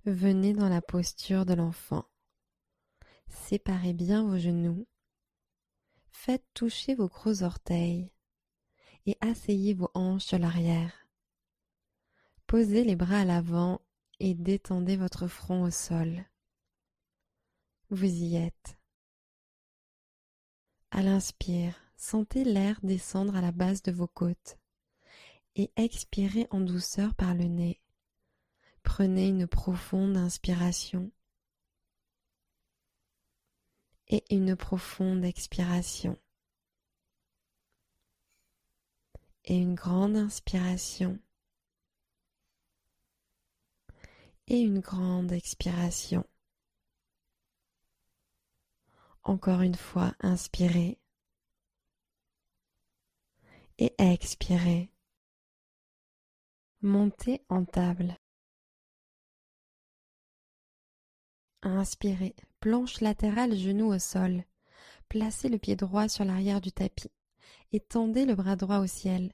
Venez dans la posture de l'enfant. Séparez bien vos genoux. Faites toucher vos gros orteils et asseyez vos hanches sur l'arrière. Posez les bras à l'avant et détendez votre front au sol. Vous y êtes. À l'inspire, sentez l'air descendre à la base de vos côtes et expirez en douceur par le nez. Prenez une profonde inspiration et une profonde expiration. Et une grande inspiration et une grande expiration. Encore une fois, inspirez et expirez. Montez en table. Inspirez, planche latérale, genou au sol. Placez le pied droit sur l'arrière du tapis et tendez le bras droit au ciel.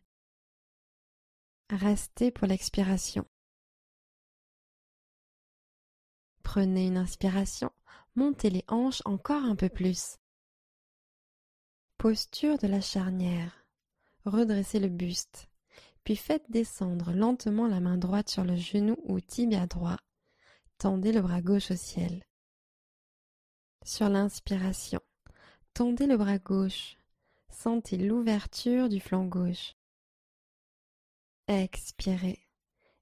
Restez pour l'expiration. Prenez une inspiration, montez les hanches encore un peu plus. Posture de la charnière. Redressez le buste, puis faites descendre lentement la main droite sur le genou ou tibia droit. Tendez le bras gauche au ciel. Sur l'inspiration, tendez le bras gauche. Sentez l'ouverture du flanc gauche. Expirez.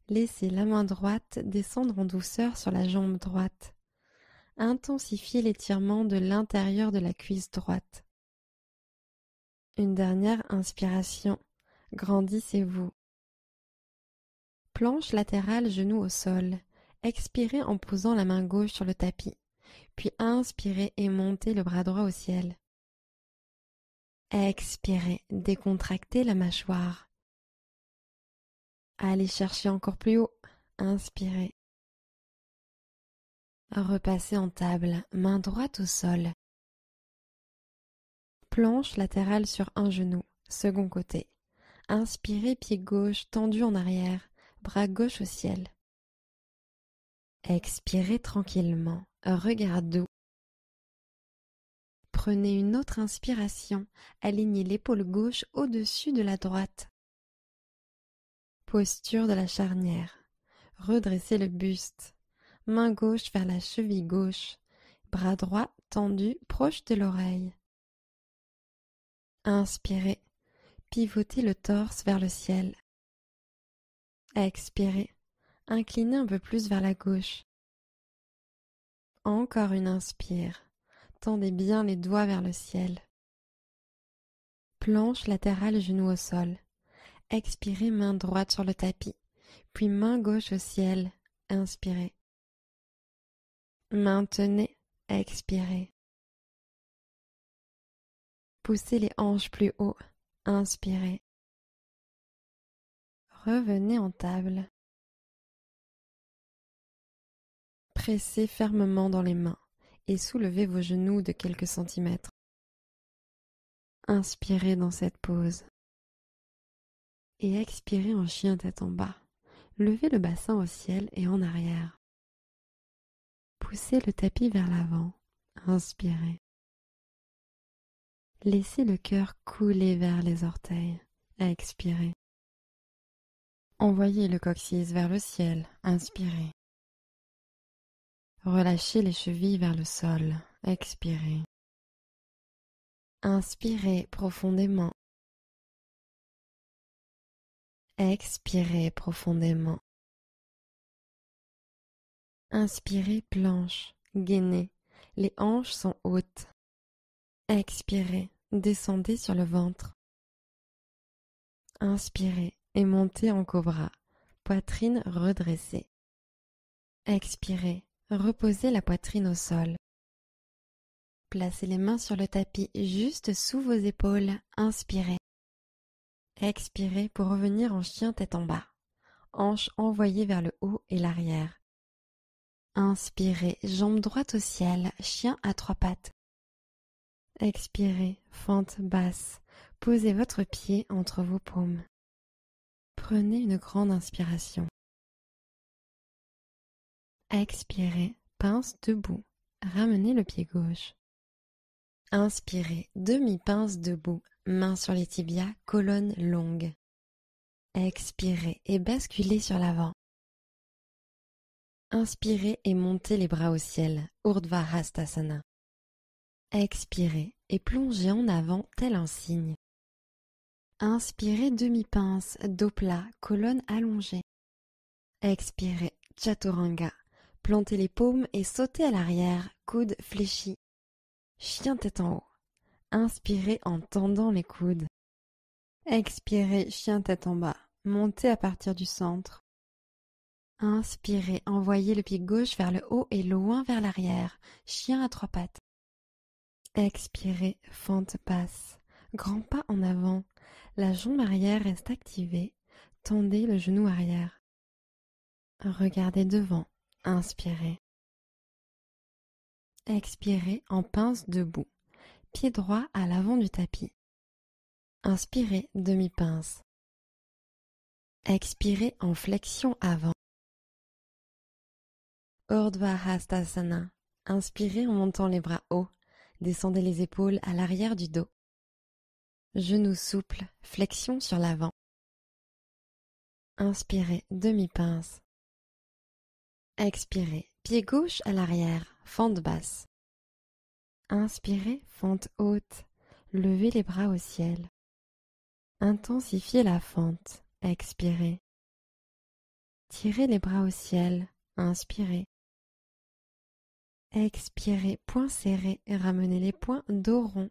Laissez la main droite descendre en douceur sur la jambe droite. Intensifiez l'étirement de l'intérieur de la cuisse droite. Une dernière inspiration. Grandissez-vous. Planche latérale, genou au sol. Expirez en posant la main gauche sur le tapis. Puis inspirez et montez le bras droit au ciel. Expirez, décontractez la mâchoire. Allez chercher encore plus haut. Inspirez. Repassez en table, main droite au sol. Planche latérale sur un genou, second côté. Inspirez, pied gauche tendu en arrière, bras gauche au ciel. Expirez tranquillement, regard doux. Prenez une autre inspiration, alignez l'épaule gauche au-dessus de la droite. Posture de la charnière. Redressez le buste. Main gauche vers la cheville gauche. Bras droit tendu proche de l'oreille. Inspirez. Pivotez le torse vers le ciel. Expirez. Inclinez un peu plus vers la gauche. Encore une inspire. Tendez bien les doigts vers le ciel. Planche latérale, genou au sol. Expirez, main droite sur le tapis, puis main gauche au ciel. Inspirez. Maintenez, expirez. Poussez les hanches plus haut. Inspirez. Revenez en table. Pressez fermement dans les mains et soulevez vos genoux de quelques centimètres. Inspirez dans cette pose. Et expirez en chien tête en bas. Levez le bassin au ciel et en arrière. Poussez le tapis vers l'avant. Inspirez. Laissez le cœur couler vers les orteils. Expirez. Envoyez le coccyx vers le ciel. Inspirez. Relâchez les chevilles vers le sol. Expirez. Inspirez profondément. Expirez profondément. Inspirez planche, gainez. Les hanches sont hautes. Expirez, descendez sur le ventre. Inspirez et montez en cobra, poitrine redressée. Expirez, reposez la poitrine au sol. Placez les mains sur le tapis juste sous vos épaules. Inspirez. Expirez pour revenir en chien tête en bas. Hanches envoyées vers le haut et l'arrière. Inspirez, jambe droite au ciel, chien à trois pattes. Expirez, fente basse. Posez votre pied entre vos paumes. Prenez une grande inspiration. Expirez, pince debout. Ramenez le pied gauche. Inspirez, demi-pince debout, mains sur les tibias, colonne longue. Expirez et basculez sur l'avant. Inspirez et montez les bras au ciel, Urdhva Hastasana. Expirez et plongez en avant tel un cygne. Inspirez demi-pince, dos plat, colonne allongée. Expirez, Chaturanga. Plantez les paumes et sautez à l'arrière, coudes fléchis. Chien tête en haut. Inspirez en tendant les coudes. Expirez, chien tête en bas. Montez à partir du centre. Inspirez, envoyez le pied gauche vers le haut et loin vers l'arrière. Chien à trois pattes. Expirez, fente basse. Grand pas en avant. La jambe arrière reste activée. Tendez le genou arrière. Regardez devant. Inspirez. Expirez en pince debout. Pied droit à l'avant du tapis. Inspirez, demi-pince. Expirez en flexion avant. Urdhva Hastasana. Inspirez en montant les bras hauts. Descendez les épaules à l'arrière du dos. Genoux souples, flexion sur l'avant. Inspirez, demi-pince. Expirez, pied gauche à l'arrière, fente basse. Inspirez, fente haute. Levez les bras au ciel. Intensifiez la fente. Expirez. Tirez les bras au ciel. Inspirez. Expirez, poings serrés, ramenez les poings dos rond.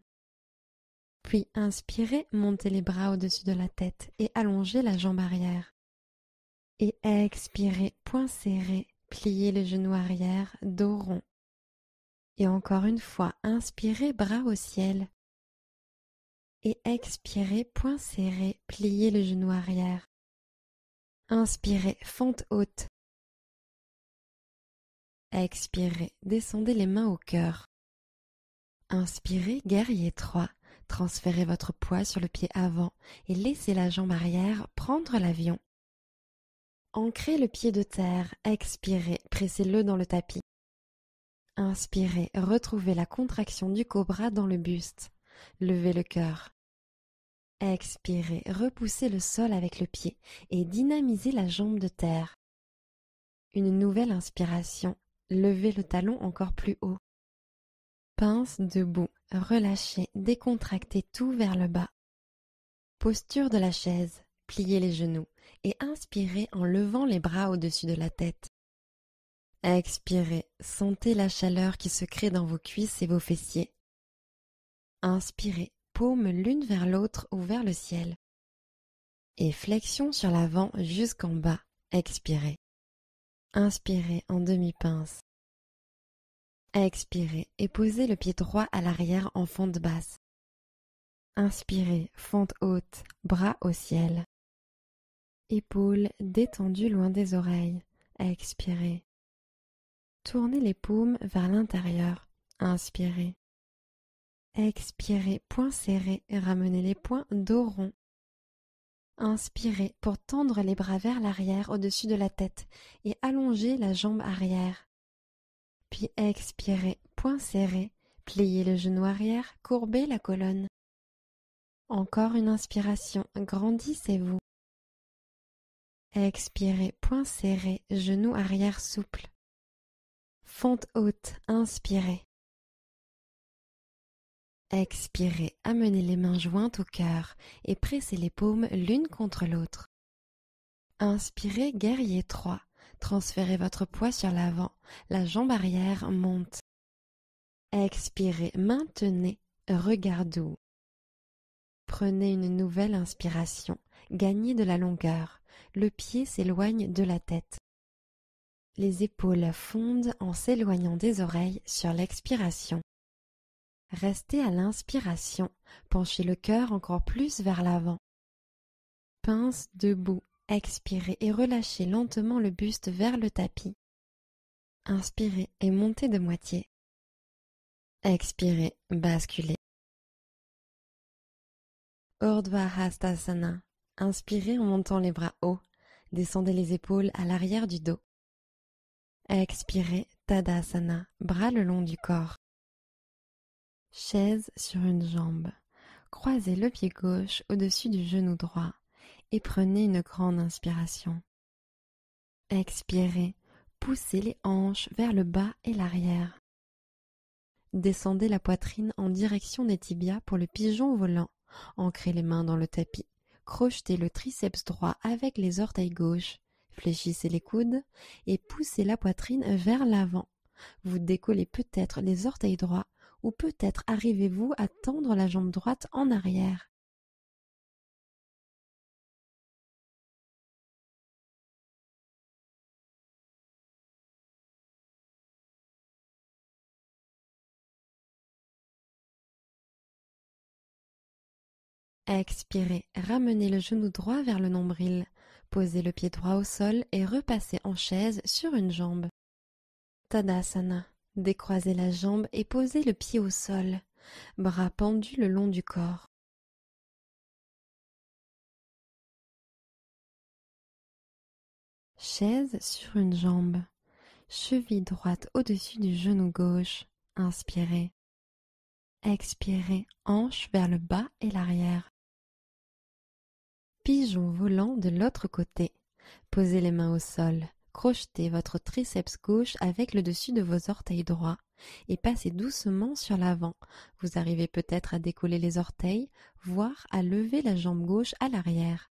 Puis inspirez, montez les bras au-dessus de la tête et allongez la jambe arrière. Et expirez, poings serrés, pliez le genou arrière, dos rond. Et encore une fois, inspirez, bras au ciel. Et expirez, poings serrés, pliez le genou arrière. Inspirez, fente haute. Expirez, descendez les mains au cœur. Inspirez, guerrier 3. Transférez votre poids sur le pied avant et laissez la jambe arrière prendre l'avion. Ancrez le pied de terre, expirez, pressez-le dans le tapis. Inspirez, retrouvez la contraction du cobra dans le buste. Levez le cœur. Expirez, repoussez le sol avec le pied et dynamisez la jambe de terre. Une nouvelle inspiration, levez le talon encore plus haut. Pince debout, relâchez, décontractez tout vers le bas. Posture de la chaise, pliez les genoux et inspirez en levant les bras au-dessus de la tête. Expirez, sentez la chaleur qui se crée dans vos cuisses et vos fessiers. Inspirez, paumes l'une vers l'autre ou vers le ciel. Et flexion sur l'avant jusqu'en bas. Expirez. Inspirez en demi-pince. Expirez et posez le pied droit à l'arrière en fente basse. Inspirez, fente haute, bras au ciel. Épaules détendues loin des oreilles. Expirez. Tournez les paumes vers l'intérieur. Inspirez. Expirez, poings serrés, ramenez les poings dos rond. Inspirez pour tendre les bras vers l'arrière au-dessus de la tête et allonger la jambe arrière. Puis expirez, poings serrés, pliez le genou arrière, courbez la colonne. Encore une inspiration, grandissez-vous. Expirez, poings serrés, genou arrière souple. Fente haute, inspirez. Expirez, amenez les mains jointes au cœur et pressez les paumes l'une contre l'autre. Inspirez, guerrier 3. Transférez votre poids sur l'avant, la jambe arrière monte. Expirez, maintenez, regard doux. Prenez une nouvelle inspiration, gagnez de la longueur, le pied s'éloigne de la tête. Les épaules fondent en s'éloignant des oreilles sur l'expiration. Restez à l'inspiration, penchez le cœur encore plus vers l'avant. Pince debout, expirez et relâchez lentement le buste vers le tapis. Inspirez et montez de moitié. Expirez, basculez. Urdhva Hastasana. Inspirez en montant les bras hauts, descendez les épaules à l'arrière du dos. Expirez, Tadasana, bras le long du corps. Chaise sur une jambe. Croisez le pied gauche au-dessus du genou droit et prenez une grande inspiration. Expirez, poussez les hanches vers le bas et l'arrière. Descendez la poitrine en direction des tibias pour le pigeon volant. Ancrez les mains dans le tapis. Crochetez le triceps droit avec les orteils gauches. Fléchissez les coudes et poussez la poitrine vers l'avant. Vous décollez peut-être les orteils droits ou peut-être arrivez-vous à tendre la jambe droite en arrière. Expirez, ramenez le genou droit vers le nombril. Posez le pied droit au sol et repassez en chaise sur une jambe. Tadasana. Décroisez la jambe et posez le pied au sol, bras pendus le long du corps. Chaise sur une jambe, cheville droite au-dessus du genou gauche. Inspirez. Expirez, hanche vers le bas et l'arrière. Pigeon volant de l'autre côté. Posez les mains au sol. Crochetez votre triceps gauche avec le dessus de vos orteils droits et passez doucement sur l'avant. Vous arrivez peut-être à décoller les orteils, voire à lever la jambe gauche à l'arrière.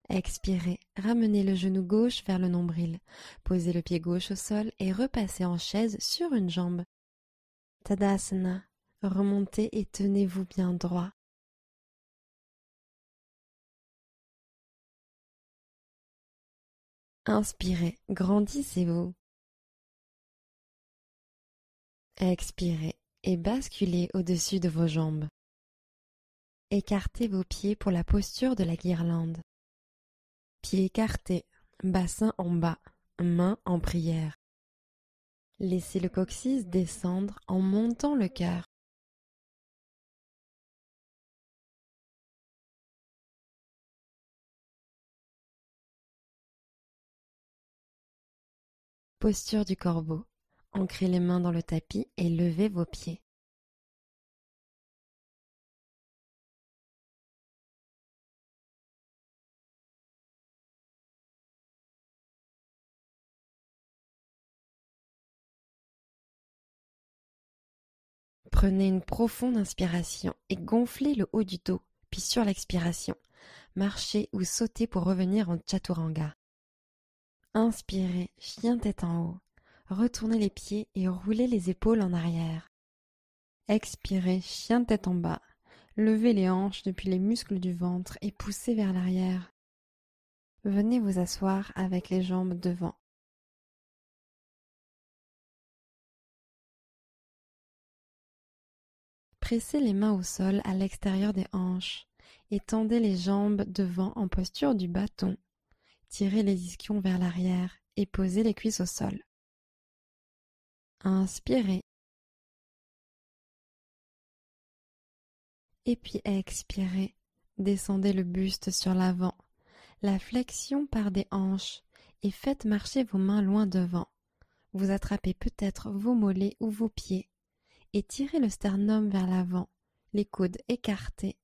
Expirez, ramenez le genou gauche vers le nombril. Posez le pied gauche au sol et repassez en chaise sur une jambe. Tadasana. Remontez et tenez-vous bien droit. Inspirez, grandissez-vous. Expirez et basculez au-dessus de vos jambes. Écartez vos pieds pour la posture de la guirlande. Pieds écartés, bassin en bas, mains en prière. Laissez le coccyx descendre en montant le cœur. Posture du corbeau. Ancrez les mains dans le tapis et levez vos pieds. Prenez une profonde inspiration et gonflez le haut du dos, puis sur l'expiration, marchez ou sautez pour revenir en chaturanga. Inspirez, chien tête en haut. Retournez les pieds et roulez les épaules en arrière. Expirez, chien tête en bas. Levez les hanches depuis les muscles du ventre et poussez vers l'arrière. Venez vous asseoir avec les jambes devant. Pressez les mains au sol à l'extérieur des hanches et tendez les jambes devant en posture du bâton. Tirez les ischions vers l'arrière et posez les cuisses au sol. Inspirez. Et puis expirez. Descendez le buste sur l'avant. La flexion part des hanches et faites marcher vos mains loin devant. Vous attrapez peut-être vos mollets ou vos pieds et tirez le sternum vers l'avant, les coudes écartés,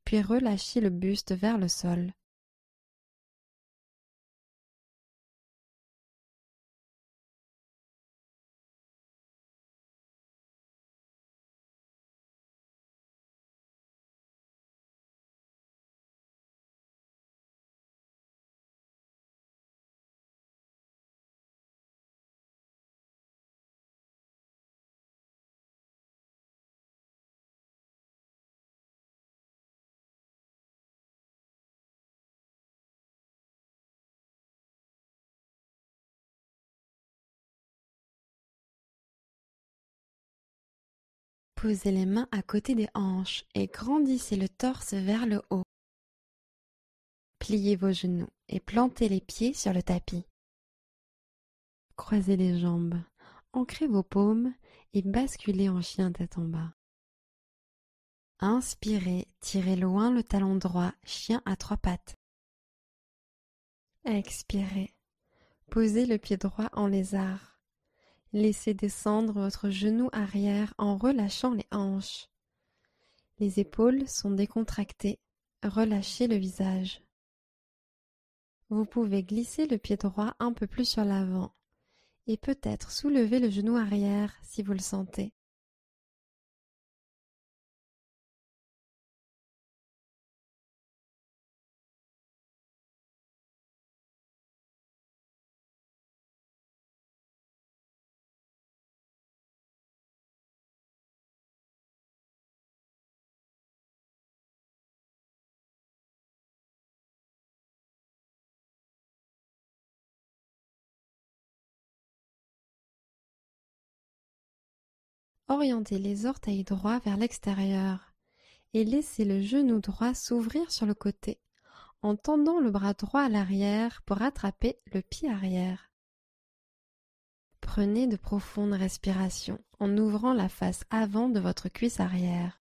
puis relâchez le buste vers le sol. Posez les mains à côté des hanches et grandissez le torse vers le haut. Pliez vos genoux et plantez les pieds sur le tapis. Croisez les jambes, ancrez vos paumes et basculez en chien tête en bas. Inspirez, tirez loin le talon droit, chien à 3 pattes. Expirez, posez le pied droit en lézard. Laissez descendre votre genou arrière en relâchant les hanches. Les épaules sont décontractées, relâchez le visage. Vous pouvez glisser le pied droit un peu plus sur l'avant et peut-être soulever le genou arrière si vous le sentez. Orientez les orteils droits vers l'extérieur et laissez le genou droit s'ouvrir sur le côté en tendant le bras droit à l'arrière pour attraper le pied arrière. Prenez de profondes respirations en ouvrant la face avant de votre cuisse arrière.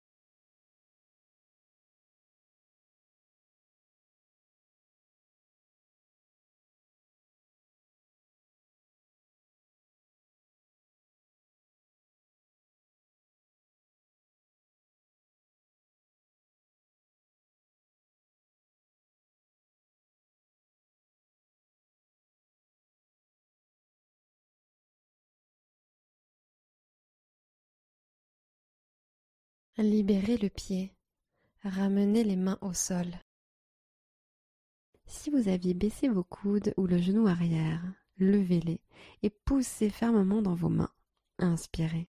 Libérez le pied. Ramenez les mains au sol. Si vous aviez baissé vos coudes ou le genou arrière, levez-les et poussez fermement dans vos mains. Inspirez.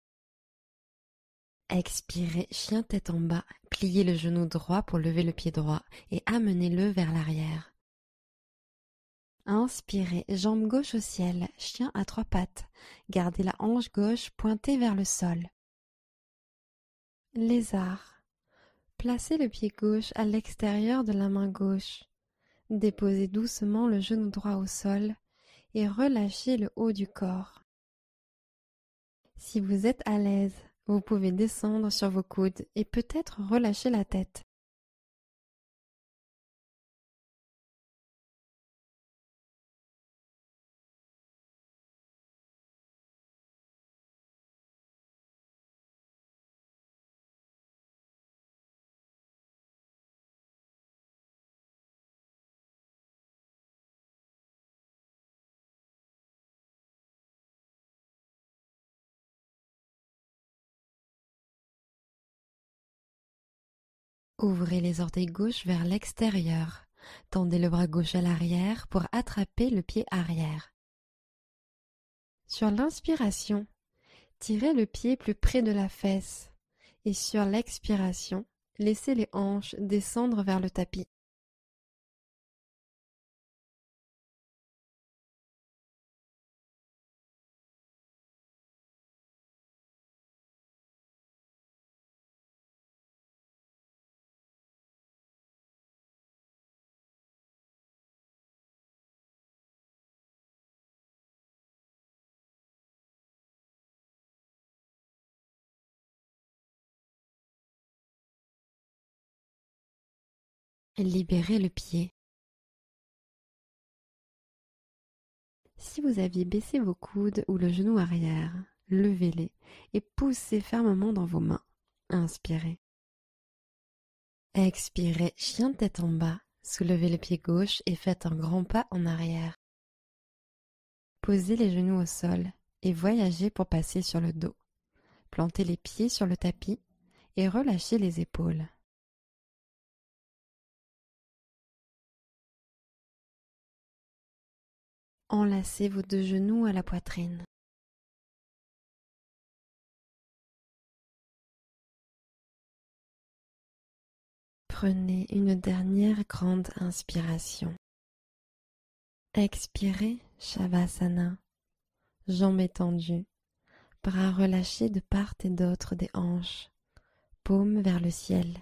Expirez, chien tête en bas, pliez le genou droit pour lever le pied droit et amenez-le vers l'arrière. Inspirez, jambe gauche au ciel, chien à 3 pattes, gardez la hanche gauche pointée vers le sol. Lézard. Placez le pied gauche à l'extérieur de la main gauche. Déposez doucement le genou droit au sol et relâchez le haut du corps. Si vous êtes à l'aise, vous pouvez descendre sur vos coudes et peut-être relâcher la tête. Ouvrez les orteils gauche vers l'extérieur. Tendez le bras gauche à l'arrière pour attraper le pied arrière. Sur l'inspiration, tirez le pied plus près de la fesse et sur l'expiration, laissez les hanches descendre vers le tapis. Libérez le pied. Si vous aviez baissé vos coudes ou le genou arrière, levez-les et poussez fermement dans vos mains. Inspirez. Expirez, chien tête en bas, soulevez le pied gauche et faites un grand pas en arrière. Posez les genoux au sol et voyagez pour passer sur le dos. Plantez les pieds sur le tapis et relâchez les épaules. Enlacez vos 2 genoux à la poitrine. Prenez une dernière grande inspiration. Expirez, Shavasana. Jambes étendues, bras relâchés de part et d'autre des hanches, paumes vers le ciel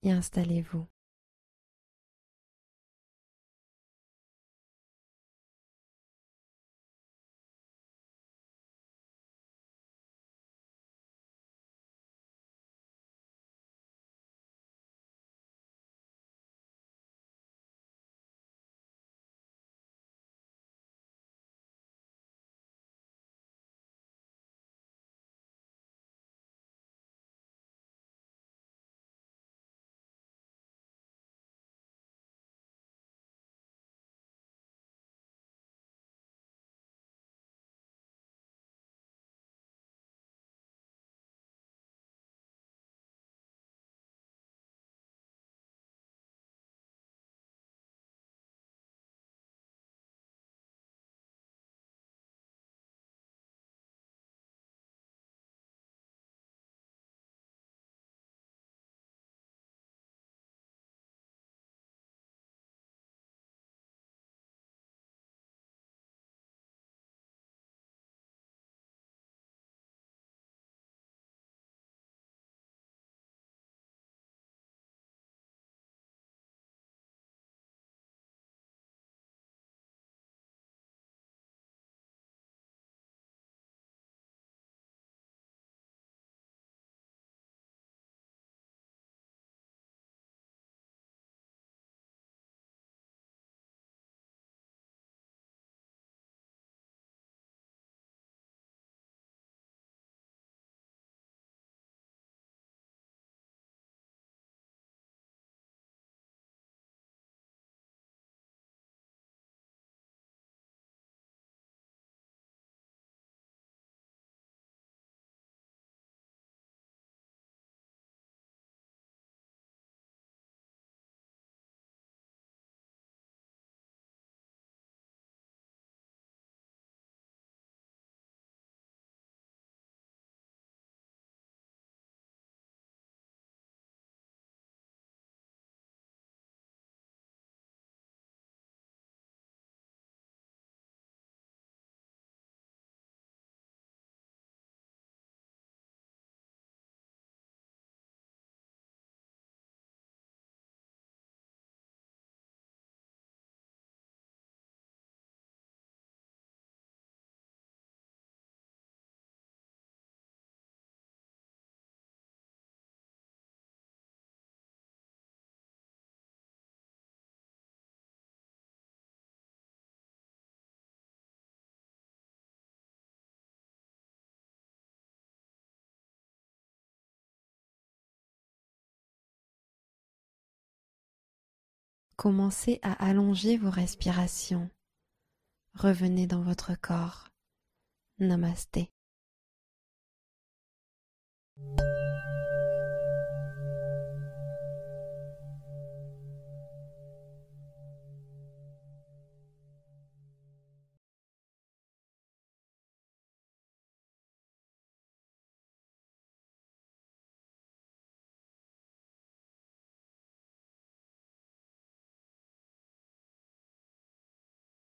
et installez-vous. Commencez à allonger vos respirations. Revenez dans votre corps. Namasté.